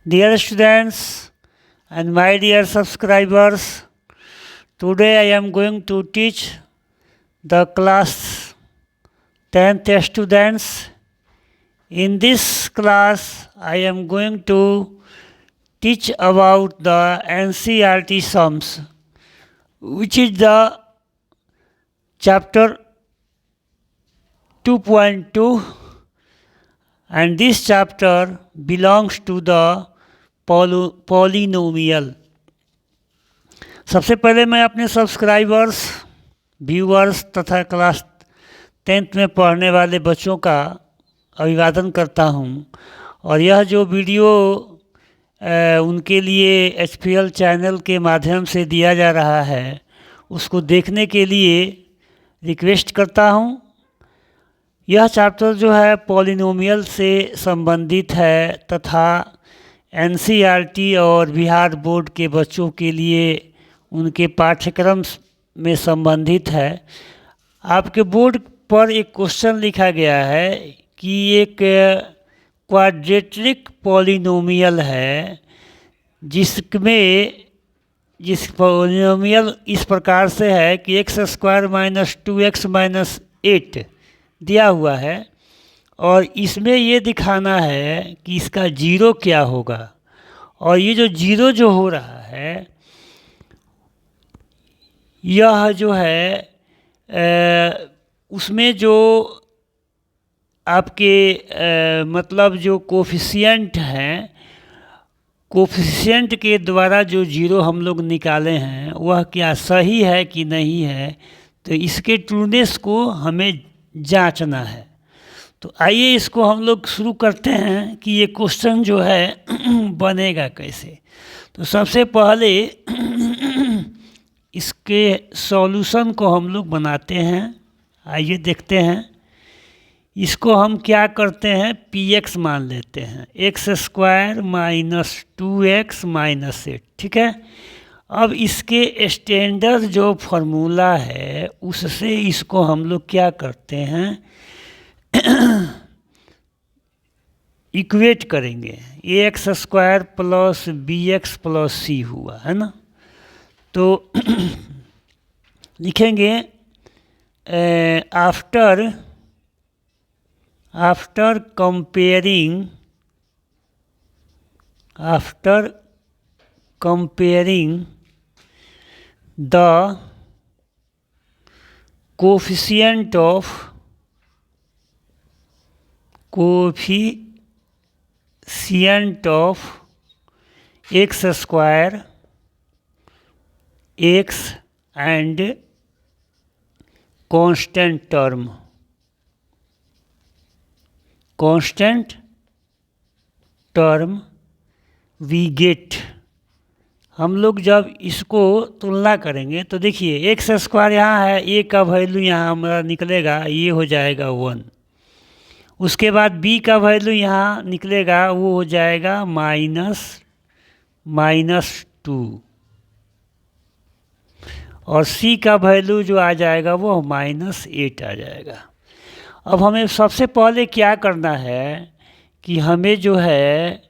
Dear students and my dear subscribers, today I am going to teach the class 10th students. In this class, I am going to teach about the NCERT sums, which is the chapter 2.2, and this chapter belongs to the polynomial. सबसे पहले मैं अपने subscribers, viewers तथा class 10th में पढ़ने वाले बच्चों का अभिवादन करता हूं। और यह जो वीडियो उनके लिए HPL चैनल के माध्यम से दिया जा रहा है, उसको देखने के लिए रिक्वेस्ट करता हूं। यह चैप्टर जो है पॉलिनोमियल से संबंधित है तथा NCERT और बिहार बोर्ड के बच्चों के लिए उनके पाठ्यक्रम में संबंधित है। आपके बोर्ड पर एक क्वेश्चन लिखा गया है कि एक क्वाड्रेटिक पॉलिनोमियल है जिस पॉलिनोमियल इस प्रकार से है कि x² - 2x - 8 दिया हुआ है और इसमें ये दिखाना है कि इसका जीरो क्या होगा। और ये जो जीरो जो हो रहा है, यह जो है उसमें जो आपके मतलब जो कोफिशिएंट हैं, कोफिशिएंट के द्वारा जो जीरो हम लोग निकाले हैं वह क्या सही है कि नहीं है, तो इसके ट्रूनेस को हमें जांचना है। तो आइए इसको हम लोग शुरू करते हैं कि ये क्वेश्चन जो है बनेगा कैसे। तो सबसे पहले इसके सॉल्यूशन को हम लोग बनाते हैं। आइए देखते हैं। इसको हम क्या करते हैं, px मान लेते हैं, x² - 2x - 8, ठीक है। अब इसके स्टैंडर्ड जो फार्मूला है उससे इसको हम लोग क्या करते हैं, इक्वेट करेंगे। ax² + bx + c हुआ है ना। तो लिखेंगे after comparing the coefficient of x² x and constant term we get। हम लोग जब इसको तुलना करेंगे तो देखिए x² यहाँ है, a का वैल्यू यहाँ हमारा निकलेगा, ये हो जाएगा 1। उसके बाद b का वैल्यू यहाँ निकलेगा, वो हो जाएगा -2। और c का वैल्यू जो आ जाएगा वो -8 आ जाएगा। अब हमें सबसे पहले क्या करना है कि हमें जो है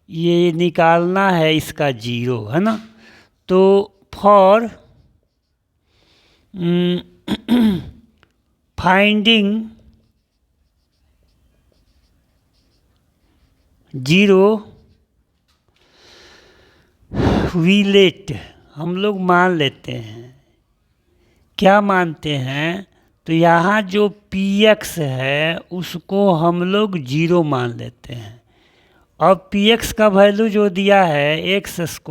ये निकालना है इसका जीरो, है ना। तो for finding zero we let, हम लोग मान लेते हैं, क्या मानते हैं, तो यहाँ जो px है उसको हम लोग जीरो मान लेते हैं। अब px का वैल्यू जो दिया है x² -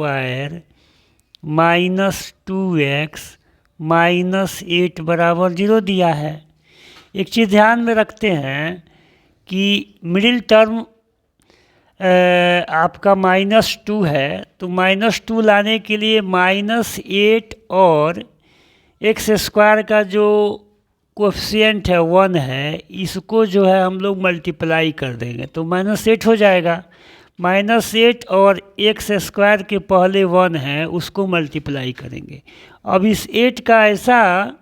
2x - 8 बराबर 0 दिया है। एक चीज़ ध्यान में रखते हैं कि मिडिल टर्म आपका -2 है, तो -2 लाने के लिए -8 और x² का जो कोएफिशिएंट है 1 है, इसको जो है हम लोग मल्टीप्लाई कर देंगे तो -8 हो जाएगा। -8 और x² के पहले 1 है उसको मल्टीप्लाई करेंगे। अब इस 8 का ऐसा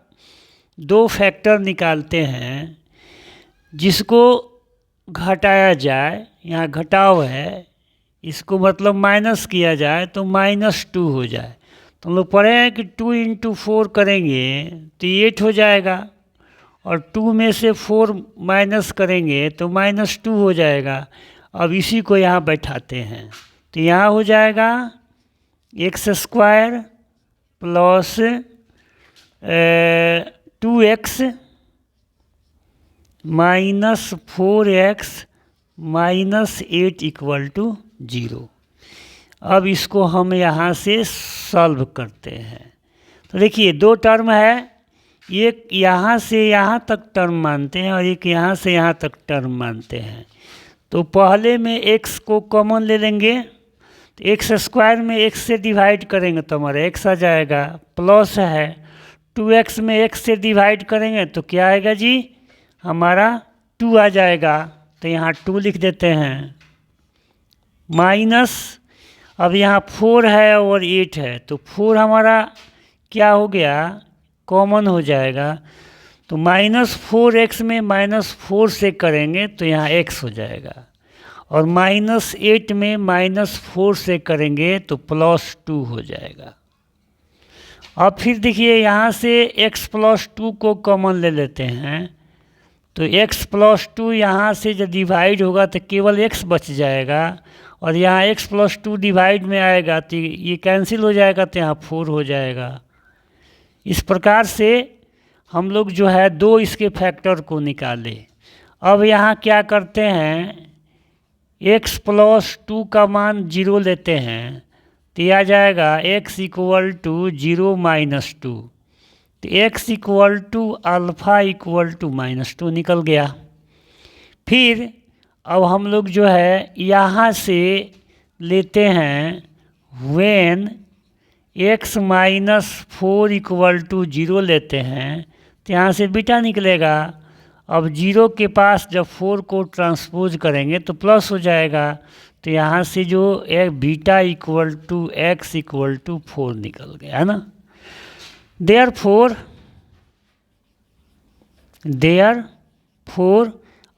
दो फैक्टर निकालते हैं जिसको घटाया जाए। यहाँ घटाव है, इसको मतलब माइनस किया जाए तो -2 हो जाए। तो हम लोग पढ़े हैं कि 2 × 4 करेंगे तो 8 हो जाएगा, और 2 में से 4 माइनस करेंगे तो -2 हो जाएगा। अब इसी को यहाँ बैठाते हैं तो यहाँ हो जाएगा x² plus 2x minus 4x minus 8 = 0। अब इसको हम यहाँ से सॉल्व करते हैं। तो देखिए दो टर्म है, एक यहाँ से यहाँ तक टर्म मानते हैं और एक यहाँ से यहाँ तक टर्म मानते हैं। तो पहले में x को कॉमन ले लेंगे तो x² में x से डिवाइड करेंगे तो हमारा x आ जाएगा, प्लस है 2x में x से डिवाइड करेंगे तो क्या आएगा जी, हमारा 2 आ जाएगा। तो यहाँ 2 लिख देते हैं, माइनस अब यहाँ 4 है और 8 है तो 4 हमारा क्या हो गया, कॉमन हो जाएगा। तो -4x में -4 से करेंगे तो यहाँ x हो जाएगा, और -8 में -4 से करेंगे तो +2 हो जाएगा। अब फिर देखिए यहाँ से x + 2 को कॉमन ले लेते हैं तो x + 2 यहाँ से जब डिवाइड होगा तो केवल x बच जाएगा, और यहाँ x + 2 डिवाइड में आएगा तो ये कैंसिल हो जाएगा तो यहाँ 4 हो जाएगा। इस प्रकार से हम लोग जो है दो इसके फैक्टर को निकाले। अब यहाँ क्या करते हैं, x + 2 का मान 0 लेते हैं तो यह आ जाएगा x = 0 - 2, तो x = α = -2 निकल गया। फिर अब हम लोग जो है यहाँ से लेते हैं when x - 4 = 0 लेते हैं तो यहाँ से बीटा निकलेगा। अब 0 के पास जब 4 को ट्रांसपोज करेंगे तो प्लस हो जाएगा, तो यहाँ से जो बीटा = x = 4 निकल गया है ना। देयरफॉर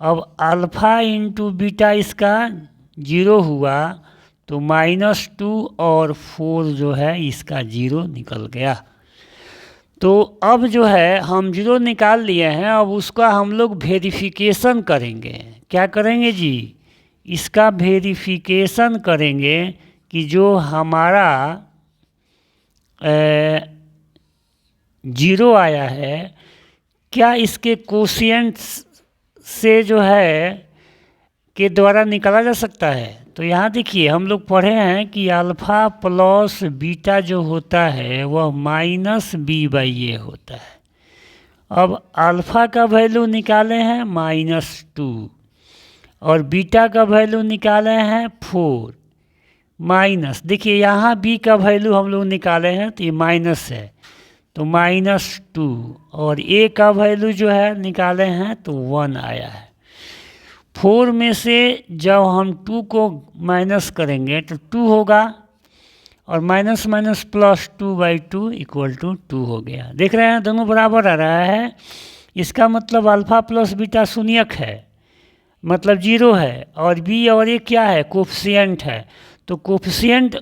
अब अल्फ़ा × बीटा इसका 0 हुआ तो -2 और 4 जो है इसका 0 निकल गया। तो अब जो है हम 0 निकाल लिए हैं, अब उसका हम लोग वेरिफिकेशन करेंगे। क्या करेंगे जी, इसका वेरिफिकेशन करेंगे कि जो हमारा 0 आया है क्या इसके कोशिएंट से जो है के द्वारा निकाला जा सकता है। तो यहाँ देखिए हम लोग पढ़े हैं कि अल्फ़ा प्लस बीटा जो होता है वह -b/a होता है। अब अल्फ़ा का वैल्यू निकाले हैं -2 और बीटा का वैल्यू निकाले हैं 4 माइनस, देखिए यहाँ b का वैल्यू हम लोग निकाले हैं तो ये माइनस है तो -2, और a का वैल्यू जो है निकाले हैं तो 1 आया है। 4 में से जब हम 2 को माइनस करेंगे तो 2 होगा, और माइनस माइनस +2/2 = 2 हो गया। देख रहे हैं दोनों बराबर आ रहा है। इसका मतलब अल्फ़ा प्लस बीटा शून्यक है, मतलब 0 है, और b और a क्या है, कोफिशिएंट है। तो कोफिशिएंट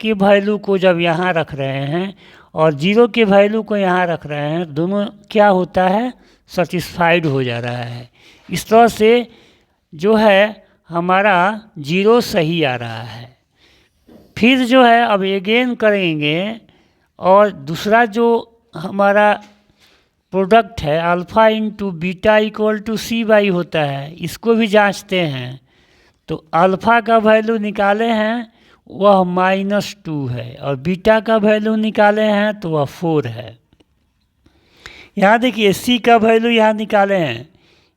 के वैल्यू को जब यहाँ रख रहे हैं और 0 के वैल्यू को यहाँ रख रहे हैं, दोनों क्या होता है, सेटिस्फाइड हो जा रहा है। इस तरह से जो है हमारा 0 सही आ रहा है। फिर जो है अब अगेन करेंगे, और दूसरा जो हमारा प्रोडक्ट है अल्फ़ा × बीटा = c/, होता है, इसको भी जांचते हैं। तो अल्फ़ा का वैल्यू निकाले हैं वह -2 है, और बीटा का वैल्यू निकाले हैं तो वह 4 है। यहाँ देखिए c का वैल्यू यहाँ निकाले हैं,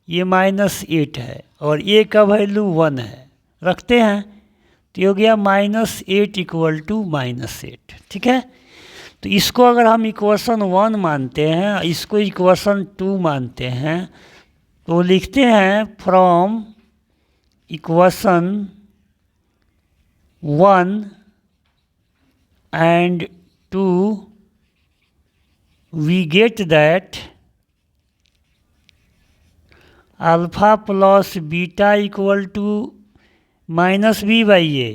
ये -8 है, और a का वैल्यू 1 है, रखते हैं तो हो गया -8 = -8। ठीक है, तो इसको अगर हम इक्वेशन 1 मानते हैं, इसको इक्वेशन 2 मानते हैं, तो लिखते हैं from equation 1 and 2 we get that alpha plus beta = -b/a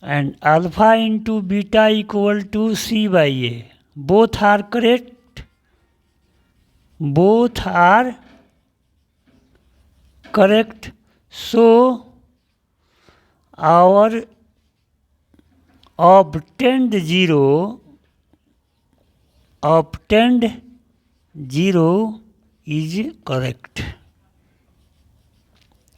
and alpha into beta equal to C by A. Both are correct. Both are correct. So our obtained zero is correct.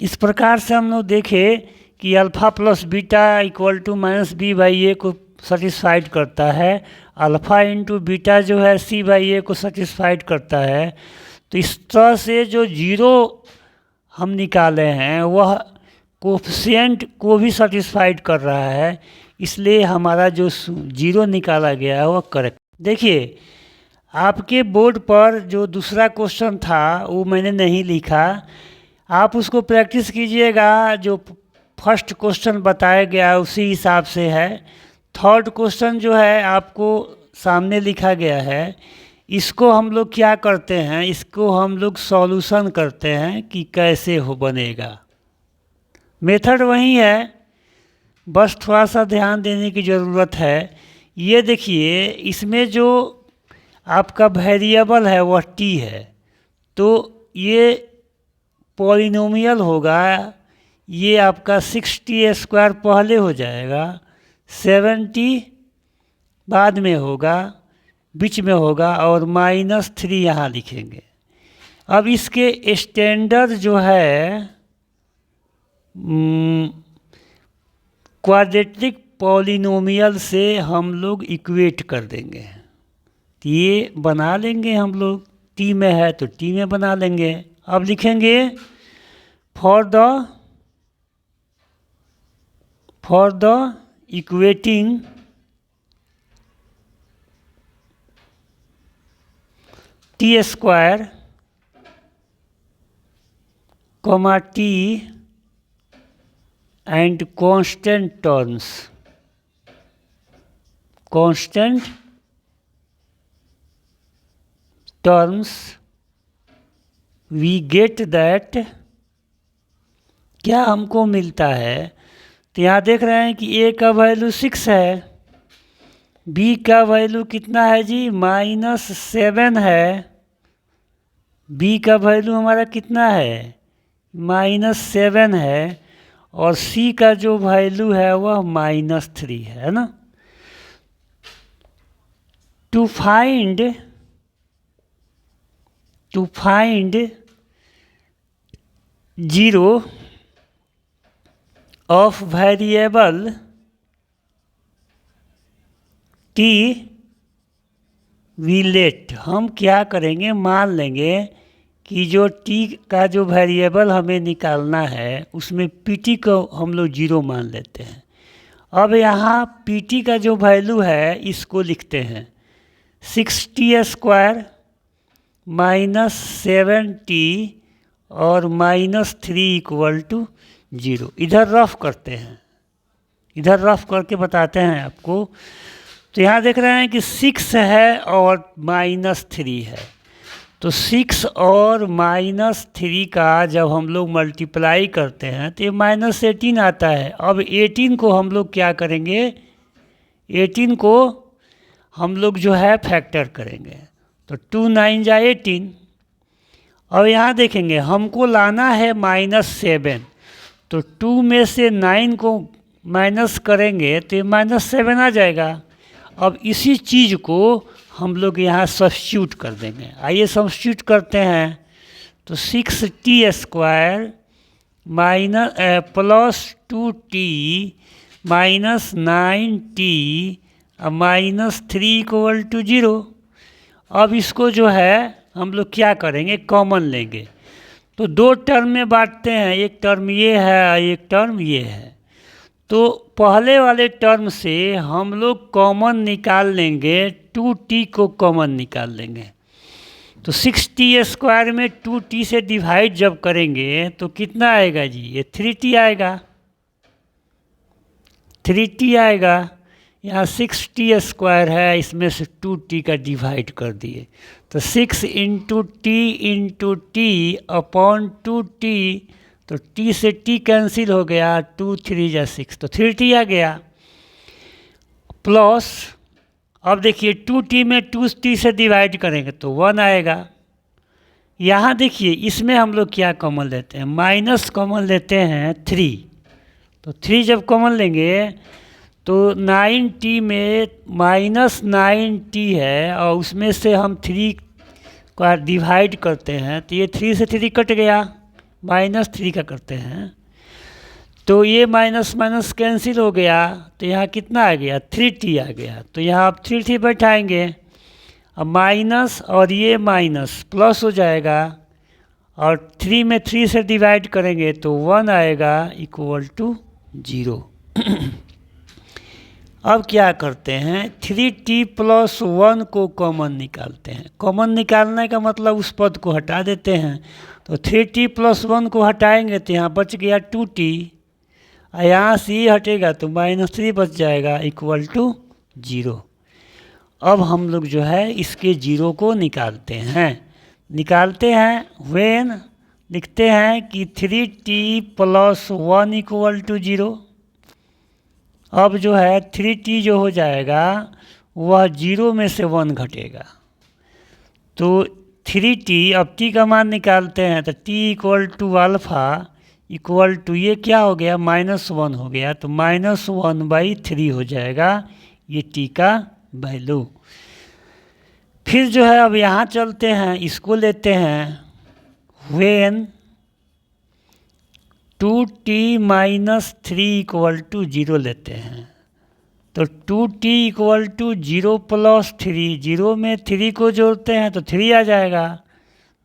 इस प्रकार से हम लोग देखें कि alpha plus beta equal to minus B by A को satisfied करता है, अल्फ़ा इंटू बीटा जो है सी बाई ए को सेटिस्फाइड करता है। तो इस तरह से जो जीरो हम निकाले हैं वह कोफिशिएंट को भी सेटिस्फाइड कर रहा है, इसलिए हमारा जो जीरो निकाला गया है वह करेक्ट। देखिए आपके बोर्ड पर जो दूसरा क्वेश्चन था वो मैंने नहीं लिखा, आप उसको प्रैक्टिस कीजिएगा। जो फर्स्ट क्वेश्चन बताया गया उसी हिसाब से है। थर्ड क्वेश्चन जो है आपको सामने लिखा गया है, इसको हम लोग क्या करते हैं, इसको हम लोग सॉल्यूशन करते हैं कि कैसे हो बनेगा। मेथड वही है, बस थोड़ा सा ध्यान देने की ज़रूरत है। ये देखिए इसमें जो आपका वेरिएबल है वह टी है, तो ये पॉलिनोमियल होगा। ये आपका 60² पहले हो जाएगा, 70 बाद में होगा, बीच में होगा और -3 यहाँ लिखेंगे। अब इसके स्टैंडर्ड जो है क्वाड्रेटिक पॉलिनोमियल से हम लोग इक्वेट कर देंगे। तो ये बना लेंगे हम लोग, टी में है तो टी में बना लेंगे। अब लिखेंगे for the equating T square comma T and constant terms we get that. क्या हमको मिलता है, तो यहाँ देख रहे हैं कि ए का वैल्यू 6 है, बी का वैल्यू कितना है जी -7 है, बी का वैल्यू हमारा कितना है -7 है, और सी का जो वैल्यू है वह -3 है ना। To find zero of variable T we let, हम क्या करेंगे, मान लेंगे कि जो टी का जो वेरिएबल हमें निकालना है उसमें पीटी को हम लोग 0 मान लेते हैं। अब यहाँ पीटी का जो वैल्यू है इसको लिखते हैं 60² -7t और -3 = 0। इधर रफ करते हैं, इधर रफ करके बताते हैं आपको। तो यहाँ देख रहे हैं कि 6 है और -3 है, तो 6 और -3 का जब हम लोग मल्टीप्लाई करते हैं तो ये -18 आता है। अब 18 को हम लोग क्या करेंगे, 18 को हम लोग जो है फैक्टर करेंगे, तो 2 9 जा 18। अब यहाँ देखेंगे हमको लाना है -7, तो 2 में से 9 को माइनस करेंगे तो ये -7 आ जाएगा। अब इसी चीज़ को हम लोग यहाँ सब्स्टिट्यूट कर देंगे। आइए सब्स्टिट्यूट करते हैं, तो 6t² +2t -9t -3 = 0। अब इसको जो है हम लोग क्या करेंगे, कॉमन लेंगे। तो 2 टर्म में बांटते हैं, एक टर्म ये है एक टर्म ये है। तो पहले वाले टर्म से हम लोग कॉमन निकाल लेंगे, 2t को कॉमन निकाल लेंगे। तो 6t² में 2t से डिवाइड जब करेंगे तो कितना आएगा जी, ये 3t आएगा, 3t आएगा। यहाँ 6t² है, इसमें से 2t का डिवाइड कर दिए, तो 6 × t अपॉन 2t, तो t से t कैंसिल हो गया, 2 3 जा 6, तो 3t आ गया। प्लस, अब देखिए 2t में 2t से डिवाइड करेंगे तो 1 आएगा। यहाँ देखिए इसमें हम लोग क्या कॉमन लेते हैं, माइनस कॉमन लेते हैं 3। तो 3 जब कॉमन लेंगे तो 9t में -9t है और उसमें से हम 3 का डिवाइड करते हैं तो ये 3 से 3 कट गया, -3 का करते हैं तो ये माइनस माइनस कैंसिल हो गया। तो यहाँ कितना आ गया, 3t आ गया। तो यहाँ आप 3t बैठाएंगे, अब माइनस और ये माइनस प्लस हो जाएगा और 3 में 3 से डिवाइड करेंगे तो 1 आएगा इक्वल टू 0। अब क्या करते हैं, 3t + 1 को कॉमन निकालते हैं। कॉमन निकालने का मतलब उस पद को हटा देते हैं। तो 3t + 1 को हटाएंगे तो यहाँ बच गया 2t, यहाँ से ये हटेगा तो -3 बच जाएगा इक्वल टू 0। अब हम लोग जो है इसके 0 को निकालते हैं। व्हेन लिखते हैं कि 3t + 1 = 0। अब जो है 3t जो हो जाएगा वह 0 में से 1 घटेगा। तो 3t, अब t का मान निकालते हैं तो t = α ये क्या हो गया, -1 हो गया। तो -1/3 हो जाएगा ये t का वैल्यू। फिर जो है अब यहाँ चलते हैं, इसको लेते हैं व्हेन 2t - 3 = 0 लेते हैं। तो 2t = 0 + 3, 0 में 3 को जोड़ते हैं तो 3 आ जाएगा।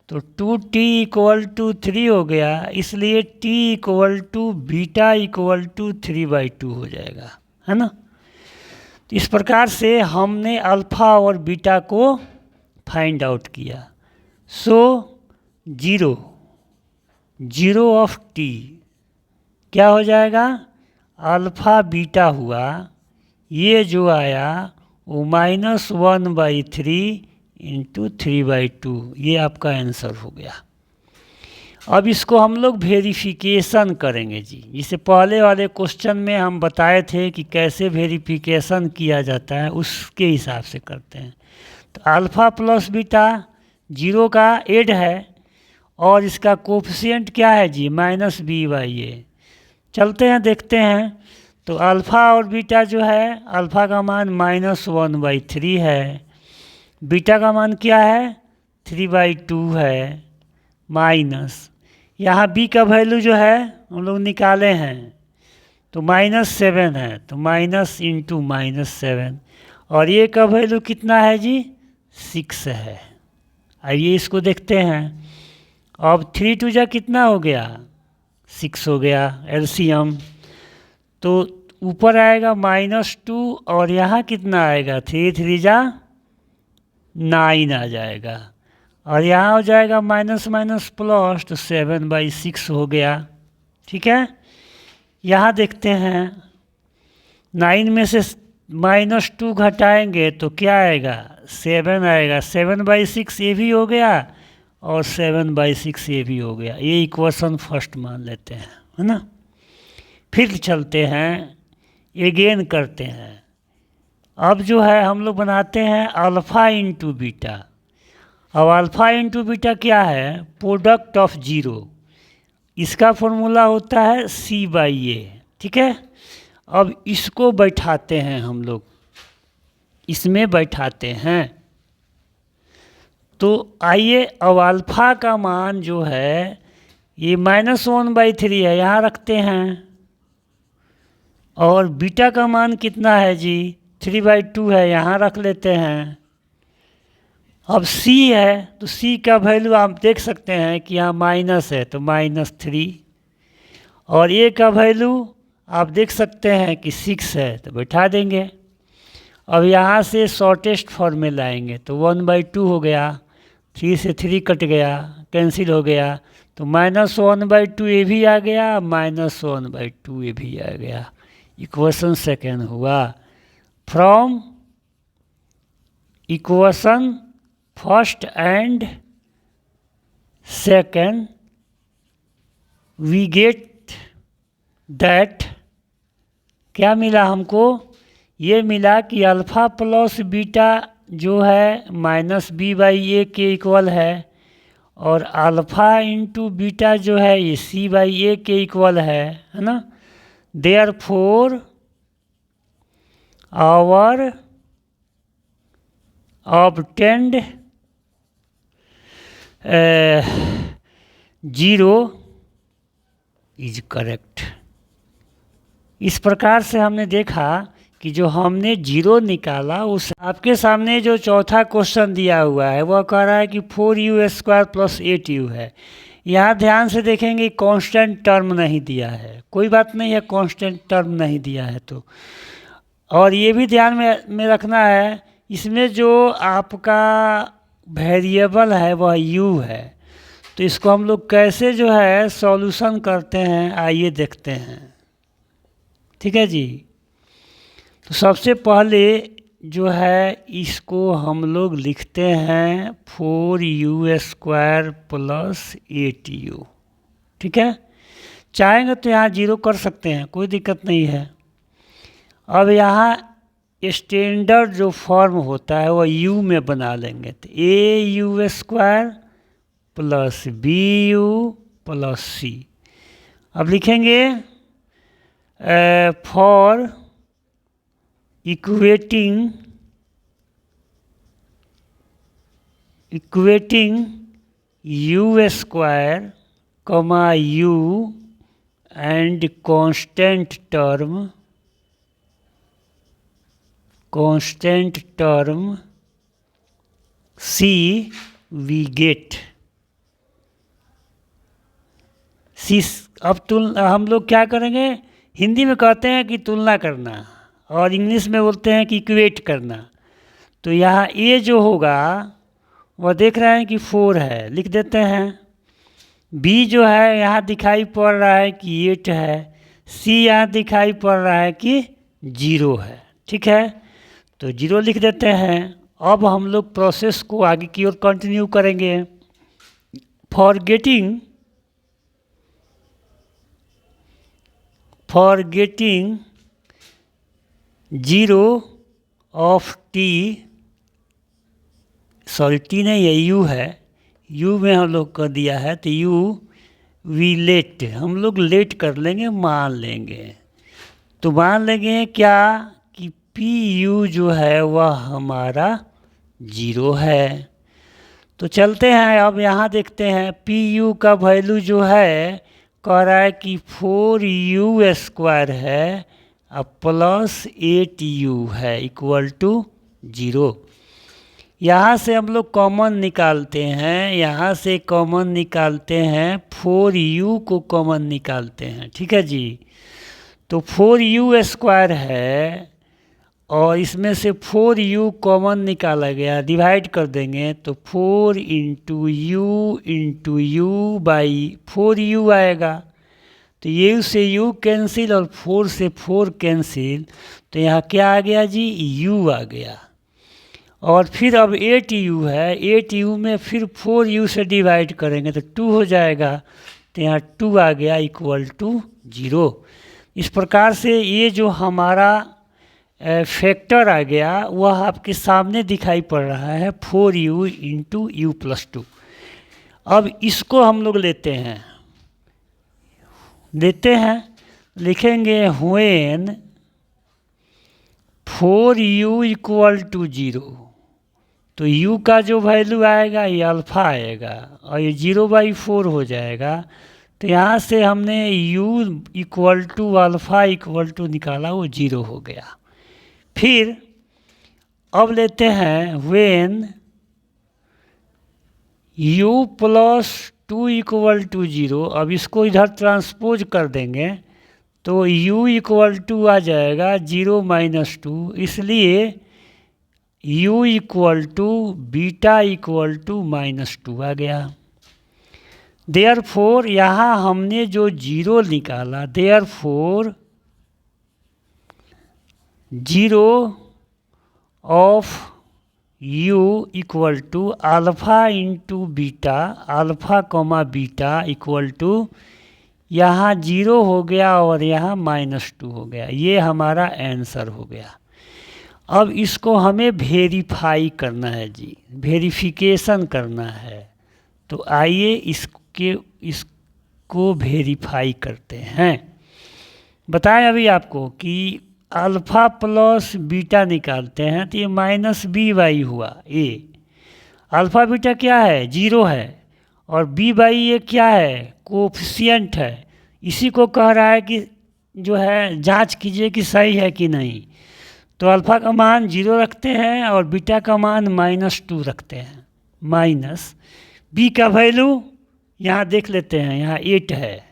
तो 2t = 3 हो गया, इसलिए t = बीटा = 3/2 हो जाएगा, है ना। तो इस प्रकार से हमने अल्फ़ा और बीटा को फाइंड आउट किया। सो 0 ऑफ t क्या हो जाएगा, अल्फ़ा बीटा हुआ, ये जो आया वो -1/3 × 3/2, ये आपका आंसर हो गया। अब इसको हम लोग वेरिफिकेशन करेंगे जी। जिसे पहले वाले क्वेश्चन में हम बताए थे कि कैसे वेरिफिकेशन किया जाता है, उसके हिसाब से करते हैं। तो अल्फ़ा + बीटा 0 का एड है और इसका कोफिशिएंट क्या है जी, -b/a। चलते हैं देखते हैं। तो अल्फ़ा और बीटा जो है, अल्फ़ा का मान -1/3 है, बीटा का मान क्या है 3/2 है, माइनस यहाँ b का वैल्यू जो है हम लोग निकाले हैं तो -7 है, तो माइनस इंटू -7, और ये का वैल्यू कितना है जी 6 है। आइए इसको देखते हैं। अब 3 × 2 कितना हो गया, 6 हो गया एलसीएम। तो ऊपर आएगा -2 और यहाँ कितना आएगा, 3 × 3 = 9 आ जाएगा, और यहाँ हो जाएगा माइनस माइनस प्लस, तो 7/6 हो गया। ठीक है, यहाँ देखते हैं 9 में से -2 घटाएंगे तो क्या आएगा, 7 आएगा। 7/6 ये भी हो गया और 7/6 ये भी हो गया। ये इक्वेशन फर्स्ट मान लेते हैं, है ना। फिर चलते हैं, एगेन करते हैं। अब जो है हम लोग बनाते हैं अल्फ़ा इंटू बीटा। अब अल्फ़ा इंटू बीटा क्या है, प्रोडक्ट ऑफ 0। इसका फॉर्मूला होता है c/a। ठीक है, अब इसको बैठाते हैं हम लोग, इसमें बैठाते हैं। तो आइए, अब अल्फ़ा का मान जो है ये -1/3 है, यहाँ रखते हैं, और बीटा का मान कितना है जी 3/2 है, यहाँ रख लेते हैं। अब c है तो c का वैल्यू आप देख सकते हैं कि यहाँ माइनस है तो -3, और a का वैल्यू आप देख सकते हैं कि 6 है तो बैठा देंगे। अब यहाँ से शॉर्टेस्ट फॉर्म में लाएंगे तो 1/2 हो गया, 3 से 3 कट गया, कैंसिल हो गया, तो -1/2 ये भी आ गया, -1/2 ये भी आ गया। इक्वेशन सेकेंड हुआ। From equation first and second we get that, क्या मिला हमको, ये मिला कि अल्फ़ा प्लस बीटा जो है -b/a के इक्वल है, और अल्फ़ा इंटू बीटा जो है ये c/a के इक्वल है ना। Therefore our obtained 0 is correct. इस प्रकार से हमने देखा कि जो हमने 0 निकाला, उस आपके सामने जो चौथा क्वेश्चन दिया हुआ है वह कह रहा है कि 4u² + 8u है। यहाँ ध्यान से देखेंगे कांस्टेंट टर्म नहीं दिया है, कोई बात नहीं है, कांस्टेंट टर्म नहीं दिया है तो। और ये भी ध्यान में रखना है, इसमें जो आपका वेरिएबल है वह u है, तो इसको हम लोग कैसे जो है सॉल्यूशन करते हैं आइए देखते हैं। ठीक है जी। तो सबसे पहले जो है इसको हम लोग लिखते हैं 4u² + 8u। ठीक है, चाहेंगे तो यहाँ 0 कर सकते हैं, कोई दिक्कत नहीं है। अब यहाँ स्टैंडर्ड जो फॉर्म होता है वह u में बना लेंगे, तो au² + bu + c। अब लिखेंगे for equating u², u and constant term c we get c। अब हम लोग क्या करेंगे, हिंदी में कहते हैं कि तुलना करना, और इंग्लिश में बोलते हैं कि इक्वेट करना। तो यहाँ ए जो होगा वह देख रहे हैं कि 4 है, लिख देते हैं। बी जो है यहाँ दिखाई पड़ रहा है कि 8 है, सी यहाँ दिखाई पड़ रहा है कि 0 है। ठीक है, तो 0 लिख देते हैं। अब हम लोग प्रोसेस को आगे की ओर कंटिन्यू करेंगे। For getting 0 of t, sorry t नहीं है, u है, u में हम लोग कर दिया है, तो u वी लेट, हम लोग लेट कर लेंगे, मान लेंगे। तो मान लेंगे क्या कि पी जो है वह हमारा 0 है। तो चलते हैं, अब यहाँ देखते हैं पी का वैल्यू जो है कह रहा है कि 4u² है अब +8u है इक्वल टू 0। यहाँ से हम लोग कॉमन निकालते हैं, यहाँ से कॉमन निकालते हैं, 4u को कॉमन निकालते हैं। ठीक है जी, तो 4u² है और इसमें से 4u कॉमन निकाला गया, डिवाइड कर देंगे तो 4 × u बाई 4u आएगा। तो u से u कैंसिल और 4 से 4 कैंसिल, तो यहाँ क्या आ गया जी, u आ गया। और फिर अब 8u है, 8u में फिर 4u से डिवाइड करेंगे तो 2 हो जाएगा, तो यहाँ 2 आ गया इक्वल टू 0। इस प्रकार से ये जो हमारा फैक्टर आ गया वह आपके सामने दिखाई पड़ रहा है 4u × u + 2। अब इसको हम लोग लेते हैं, लिखेंगे व्हेन 4u = 0, तो u का जो वैल्यू आएगा ये अल्फ़ा आएगा और ये 0/4 हो जाएगा। तो यहाँ से हमने u = अल्फ़ा = निकाला, वो 0 हो गया। फिर अब लेते हैं व्हेन u + 2 = 0, अब इसको इधर ट्रांसपोज कर देंगे तो u = आ जाएगा 0 - 2, इसलिए u = बीटा = -2 आ गया। देयरफॉर यहाँ हमने जो 0 निकाला, therefore 0 of u = alpha × beta, alpha beta = यहाँ 0 हो गया और यहाँ -2 हो गया। ये हमारा आंसर हो गया। अब इसको हमें वेरीफाई करना है जी, वेरिफिकेशन करना है। तो आइए इसको वेरीफाई करते हैं। बताएं अभी आपको कि अल्फ़ा प्लस बीटा निकालते हैं तो ये माइनस बी वाई हुआ। ए अल्फ़ा बीटा क्या है, जीरो है, और बी बाई ये क्या है, कोफिशिएंट है। इसी को कह रहा है कि जो है जांच कीजिए कि सही है कि नहीं। तो अल्फ़ा का मान जीरो रखते हैं और बीटा का मान -2 रखते हैं। माइनस बी का वैल्यू यहाँ देख लेते हैं, यहाँ 8 है,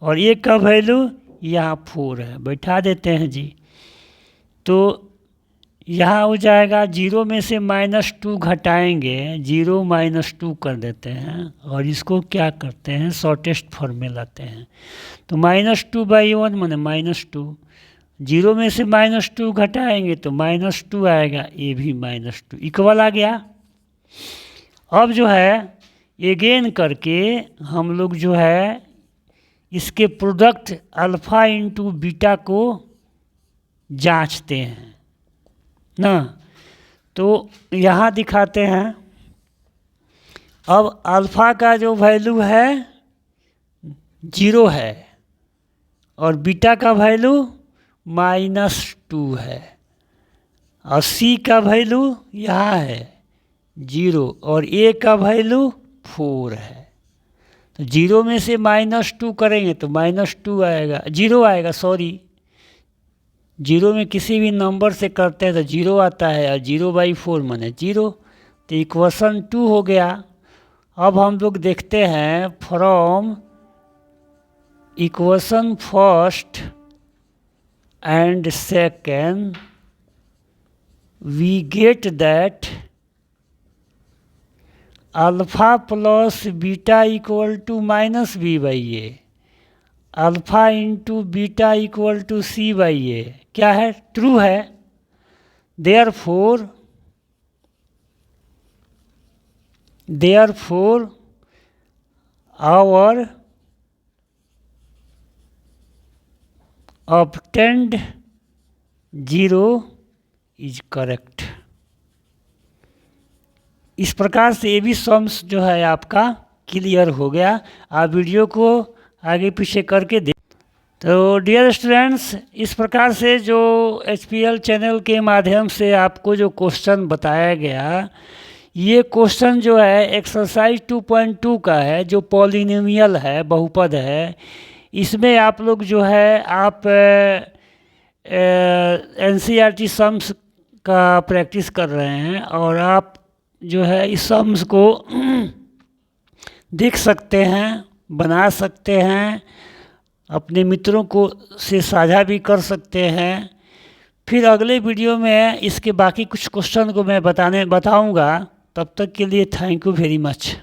और ए का वैल्यू यहाँ 4 है, बैठा देते हैं जी। तो यहाँ हो जाएगा, जीरो में से -2 घटाएंगे, 0 -2 कर देते हैं, और इसको क्या करते हैं, शॉर्टेस्ट फॉर्म में लाते हैं। तो -2/1 माने -2, जीरो में से -2 घटाएंगे तो -2 आएगा, ये भी -2 इक्वल आ गया। अब जो है एगेन करके हम लोग जो है इसके प्रोडक्ट अल्फ़ा इंटू बीटा को जांचते हैं ना। तो यहाँ दिखाते हैं, अब अल्फ़ा का जो वैल्यू है 0 है और बीटा का वैल्यू -2 है, और सी का वैल्यू यहाँ है 0 और ए का वैल्यू 4 है। तो 0 में से -2 करेंगे तो -2 आएगा, 0 आएगा, सॉरी 0 में किसी भी नंबर से करते हैं तो 0 आता है, और 0/4 माने 0। तो इक्वेशन 2 हो गया। अब हम लोग देखते हैं from equation first and second we get that alpha plus beta equal to -b/a, alpha into beta equal to c/a क्या है, ट्रू है। Therefore our obtained 0 is correct. इस प्रकार से ये भी सम्स जो है आपका क्लियर हो गया। आप वीडियो को आगे पीछे करके देख। तो डियर स्टूडेंट्स, इस प्रकार से जो HPL चैनल के माध्यम से आपको जो क्वेश्चन बताया गया, ये क्वेश्चन जो है एक्सरसाइज 2.2 का है, जो पॉलिनोमियल है, बहुपद है। इसमें आप लोग जो है आप NCERT सम्स का प्रैक्टिस कर रहे हैं, और आप जो है इस सम्स को देख सकते हैं, बना सकते हैं, अपने मित्रों को से साझा भी कर सकते हैं। फिर अगले वीडियो में इसके बाकी कुछ क्वेश्चन को मैं बताऊंगा। तब तक के लिए थैंक यू वेरी मच।